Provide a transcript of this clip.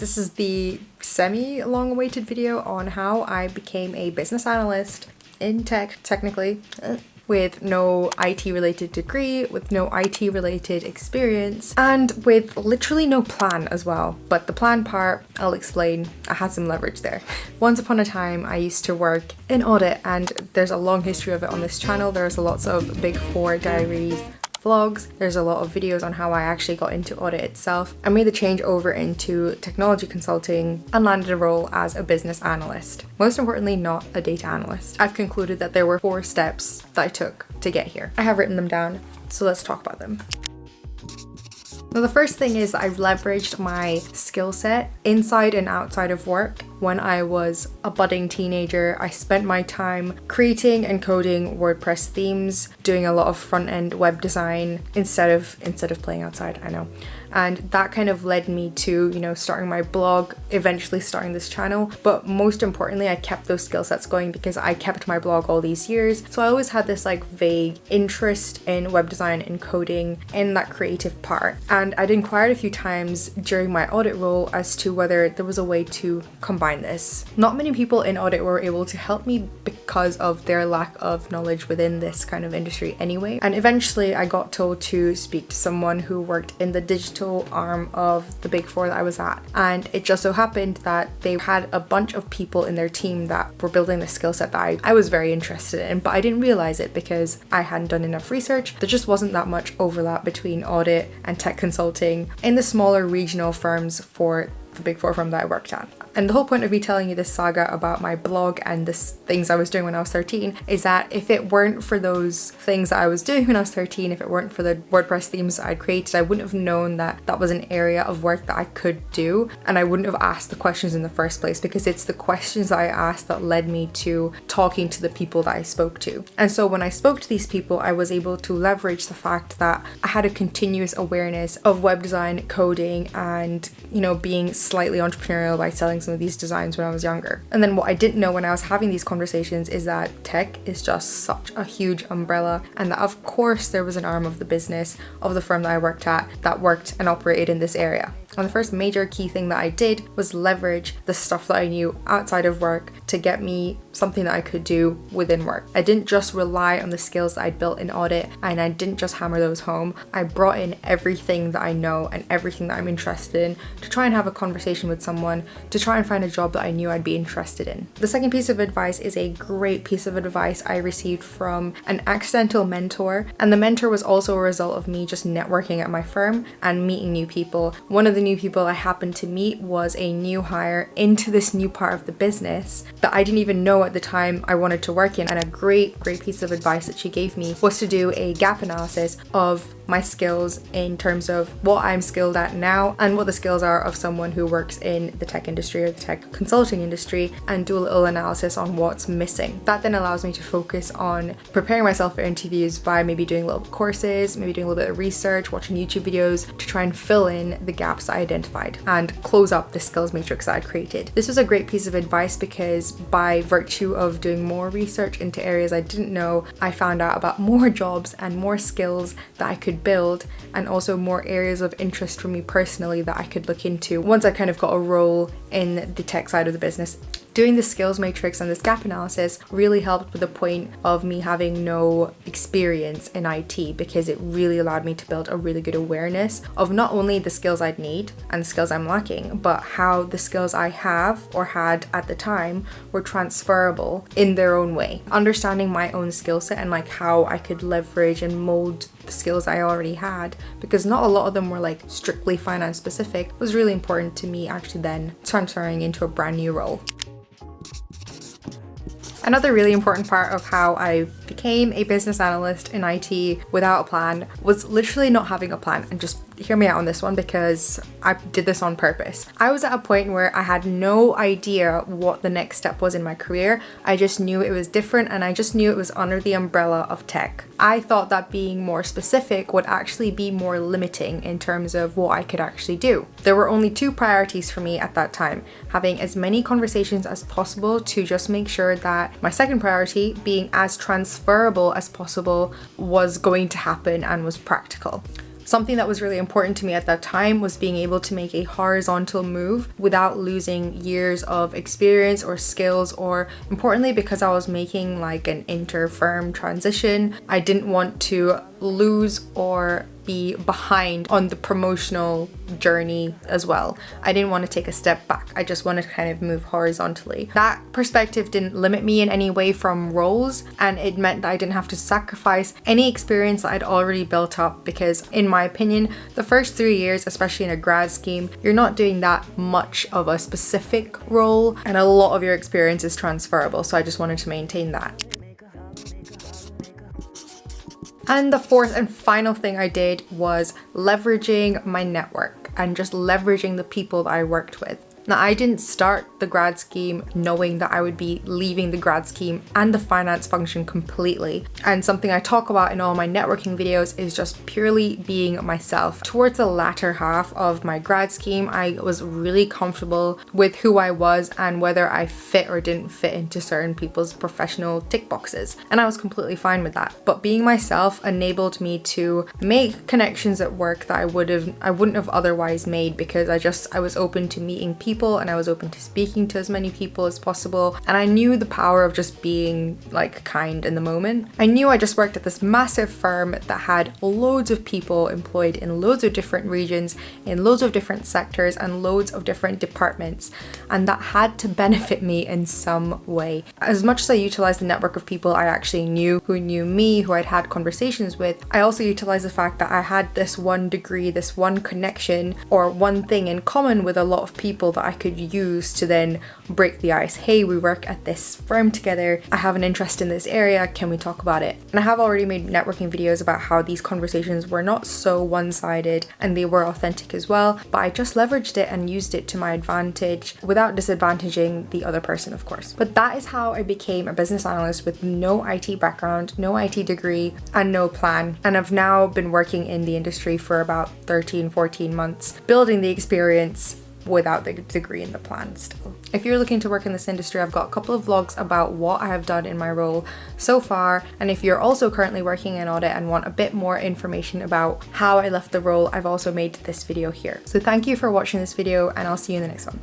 This is the semi-long awaited video on how I became a business analyst in tech, technically, with no IT related degree, with no IT related experience, and with literally no plan as well. But the plan part, I'll explain. I had some leverage there. Once upon a time, I used to work in audit, and there's a long history of it on this channel. There's lots of Big Four diaries, vlogs, there's a lot of videos on how I actually got into audit itself. I made the change over into technology consulting and landed a role as a business analyst. Most importantly, not a data analyst. I've concluded that there were 4 steps that I took to get here. I have written them down, so let's talk about them. Now, the first thing is I've leveraged my skill set inside and outside of work. When I was a budding teenager, I spent my time creating and coding WordPress themes, doing a lot of front-end web design instead of playing outside, I know. And that kind of led me to, starting my blog, eventually starting this channel. But most importantly, I kept those skill sets going because I kept my blog all these years. So I always had this vague interest in web design and coding in that creative part. And I'd inquired a few times during my audit role as to whether there was a way to combine this. Not many people in audit were able to help me because of their lack of knowledge within this kind of industry anyway. And eventually I got told to speak to someone who worked in the digital arm of the Big Four that I was at. And it just so happened that they had a bunch of people in their team that were building the skill set that I was very interested in, but I didn't realize it because I hadn't done enough research. There just wasn't that much overlap between audit and tech consulting in the smaller regional firms for the Big Four firm that I worked at. And the whole point of me telling you this saga about my blog and the things I was doing when I was 13 is that if it weren't for those things that I was doing when I was 13, if it weren't for the WordPress themes I'd created, I wouldn't have known that that was an area of work that I could do, and I wouldn't have asked the questions in the first place, because it's the questions I asked that led me to talking to the people that I spoke to. And so when I spoke to these people, I was able to leverage the fact that I had a continuous awareness of web design, coding, and being slightly entrepreneurial by selling some of these designs when I was younger. And then what I didn't know when I was having these conversations is that tech is just such a huge umbrella, and that of course there was an arm of the business of the firm that I worked at that worked and operated in this area. And the first major key thing that I did was leverage the stuff that I knew outside of work to get me something that I could do within work. I didn't just rely on the skills that I'd built in audit, and I didn't just hammer those home. I brought in everything that I know and everything that I'm interested in to try and have a conversation with someone, to try and find a job that I knew I'd be interested in. The second piece of advice is a great piece of advice I received from an accidental mentor, and the mentor was also a result of me just networking at my firm and meeting new people. One of the new people I happened to meet was a new hire into this new part of the business that I didn't even know at the time I wanted to work in. And a great piece of advice that she gave me was to do a gap analysis of my skills in terms of what I'm skilled at now and what the skills are of someone who works in the tech industry or the tech consulting industry, and do a little analysis on what's missing. That then allows me to focus on preparing myself for interviews by maybe doing little courses, maybe doing a little bit of research, watching YouTube videos to try and fill in the gaps I identified and close up the skills matrix that I'd created. This was a great piece of advice because by virtue of doing more research into areas I didn't know, I found out about more jobs and more skills that I could build, and also more areas of interest for me personally that I could look into once I kind of got a role in the tech side of the business. Doing the skills matrix and this gap analysis really helped with the point of me having no experience in IT, because it really allowed me to build a really good awareness of not only the skills I'd need and the skills I'm lacking, but how the skills I have or had at the time were transferable in their own way. Understanding my own skill set and how I could leverage and mold the skills I already had, because not a lot of them were strictly finance specific, was really important to me actually then transferring into a brand new role. Another really important part of how I became a business analyst in IT without a plan was literally not having a plan. And just hear me out on this one, because I did this on purpose. I was at a point where I had no idea what the next step was in my career. I just knew it was different, and I just knew it was under the umbrella of tech. I thought that being more specific would actually be more limiting in terms of what I could actually do. There were only 2 priorities for me at that time: having as many conversations as possible to just make sure that my second priority, being as transferable as possible, was going to happen and was practical. Something that was really important to me at that time was being able to make a horizontal move without losing years of experience or skills, or importantly, because I was making like an inter-firm transition, I didn't want to lose or be behind on the promotional journey as well. I didn't want to take a step back. I just wanted to kind of move horizontally. That perspective didn't limit me in any way from roles, and it meant that I didn't have to sacrifice any experience that I'd already built up, because in my opinion, the first 3 years, especially in a grad scheme, you're not doing that much of a specific role and a lot of your experience is transferable. So I just wanted to maintain that. And the fourth and final thing I did was leveraging my network and just leveraging the people that I worked with. Now, I didn't start the grad scheme knowing that I would be leaving the grad scheme and the finance function completely. And something I talk about in all my networking videos is just purely being myself. Towards the latter half of my grad scheme, I was really comfortable with who I was and whether I fit or didn't fit into certain people's professional tick boxes. And I was completely fine with that. But being myself enabled me to make connections at work that I wouldn't have otherwise made, because I was open to meeting people and I was open to speaking to as many people as possible, and I knew the power of just being like kind in the moment. I knew I just worked at this massive firm that had loads of people employed in loads of different regions, in loads of different sectors and loads of different departments, and that had to benefit me in some way. As much as I utilized the network of people I actually knew, who knew me, who I'd had conversations with, I also utilized the fact that I had this one degree, this one connection or one thing in common with a lot of people that I could use to then break the ice. Hey, we work at this firm together. I have an interest in this area. Can we talk about it? And I have already made networking videos about how these conversations were not so one-sided and they were authentic as well, but I just leveraged it and used it to my advantage without disadvantaging the other person, of course. But that is how I became a business analyst with no IT background, no IT degree, and no plan. And I've now been working in the industry for about 13, 14 months, building the experience without the degree and the plan still. If you're looking to work in this industry, I've got a couple of vlogs about what I have done in my role so far. And if you're also currently working in audit and want a bit more information about how I left the role, I've also made this video here. So thank you for watching this video, and I'll see you in the next one.